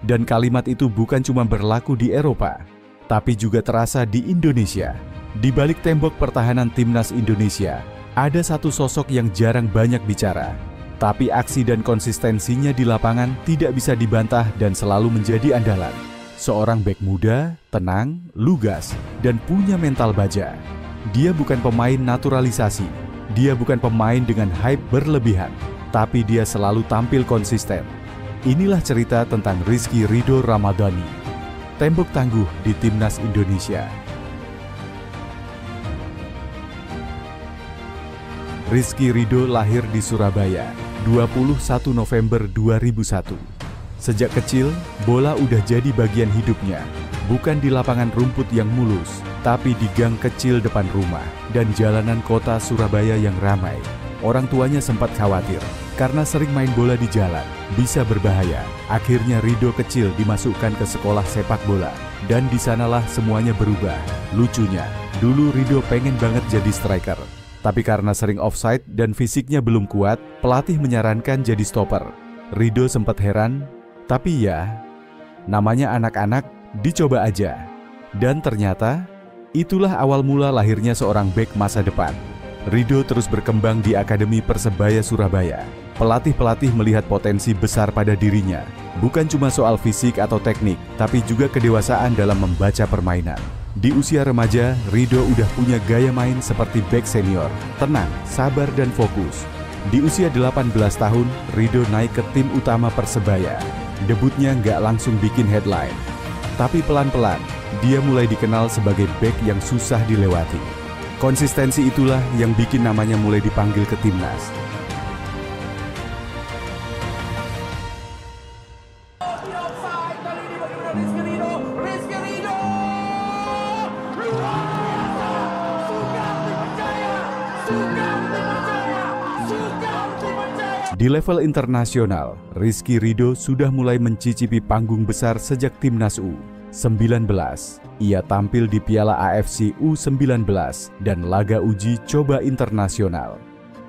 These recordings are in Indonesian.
Dan kalimat itu bukan cuma berlaku di Eropa, tapi juga terasa di Indonesia. Di balik tembok pertahanan timnas Indonesia, ada satu sosok yang jarang banyak bicara. Tapi aksi dan konsistensinya di lapangan tidak bisa dibantah dan selalu menjadi andalan. Seorang bek muda, tenang, lugas, dan punya mental baja. Dia bukan pemain naturalisasi, dia bukan pemain dengan hype berlebihan, tapi dia selalu tampil konsisten. Inilah cerita tentang Rizky Ridho Ramadhani, tembok tangguh di timnas Indonesia. Rizky Ridho lahir di Surabaya, 21 November 2001. Sejak kecil, bola udah jadi bagian hidupnya. Bukan di lapangan rumput yang mulus, tapi di gang kecil depan rumah dan jalanan kota Surabaya yang ramai. Orang tuanya sempat khawatir, karena sering main bola di jalan, bisa berbahaya. Akhirnya Ridho kecil dimasukkan ke sekolah sepak bola, dan di sanalah semuanya berubah. Lucunya, dulu Ridho pengen banget jadi striker. Tapi karena sering offside dan fisiknya belum kuat, pelatih menyarankan jadi stopper. Ridho sempat heran, tapi ya, namanya anak-anak, dicoba aja. Dan ternyata, itulah awal mula lahirnya seorang bek masa depan. Ridho terus berkembang di Akademi Persebaya Surabaya. Pelatih-pelatih melihat potensi besar pada dirinya. Bukan cuma soal fisik atau teknik, tapi juga kedewasaan dalam membaca permainan. Di usia remaja, Ridho udah punya gaya main seperti bek senior, tenang, sabar dan fokus. Di usia 18 tahun, Ridho naik ke tim utama Persebaya. Debutnya nggak langsung bikin headline, tapi pelan-pelan, dia mulai dikenal sebagai bek yang susah dilewati. Konsistensi itulah yang bikin namanya mulai dipanggil ke timnas. Di level internasional, Rizky Ridho sudah mulai mencicipi panggung besar sejak Timnas U19. Ia tampil di Piala AFC U19 dan laga uji coba internasional.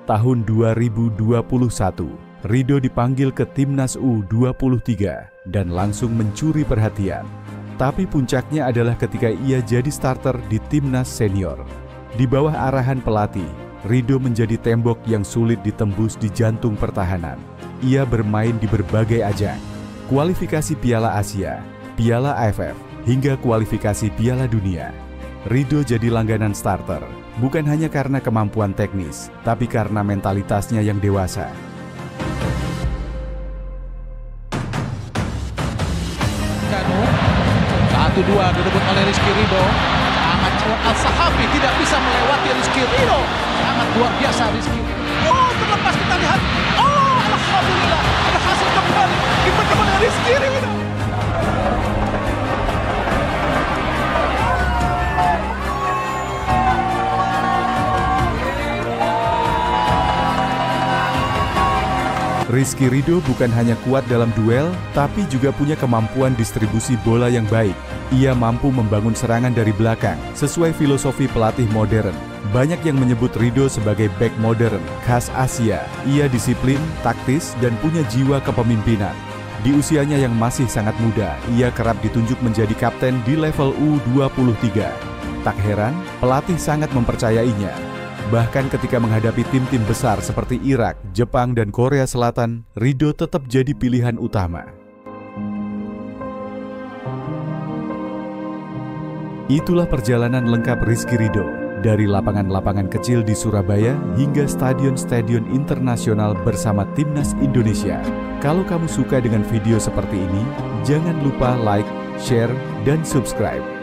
Tahun 2021, Ridho dipanggil ke Timnas U23 dan langsung mencuri perhatian. Tapi puncaknya adalah ketika ia jadi starter di Timnas Senior. Di bawah arahan pelatih, Ridho menjadi tembok yang sulit ditembus di jantung pertahanan. Ia bermain di berbagai ajang, kualifikasi Piala Asia, Piala AFF, hingga kualifikasi Piala Dunia. Ridho jadi langganan starter, bukan hanya karena kemampuan teknis, tapi karena mentalitasnya yang dewasa. Kanu, 1-2 direbut oleh Rizky Ridho. Sangat cepat Al-Sahabi tidak bisa melewati Rizky Ridho. Sangat luar biasa Rizky. Oh, terlepas kita lihat. Oh, alhamdulillah berhasil kembali kepada Rizky Ridho. Rizky Ridho bukan hanya kuat dalam duel, tapi juga punya kemampuan distribusi bola yang baik. Ia mampu membangun serangan dari belakang, sesuai filosofi pelatih modern. Banyak yang menyebut Ridho sebagai bek modern, khas Asia. Ia disiplin, taktis, dan punya jiwa kepemimpinan. Di usianya yang masih sangat muda, ia kerap ditunjuk menjadi kapten di level U23. Tak heran, pelatih sangat mempercayainya. Bahkan ketika menghadapi tim-tim besar seperti Irak, Jepang, dan Korea Selatan, Ridho tetap jadi pilihan utama. Itulah perjalanan lengkap Rizky Ridho, dari lapangan-lapangan kecil di Surabaya hingga stadion-stadion internasional bersama Timnas Indonesia. Kalau kamu suka dengan video seperti ini, jangan lupa like, share, dan subscribe.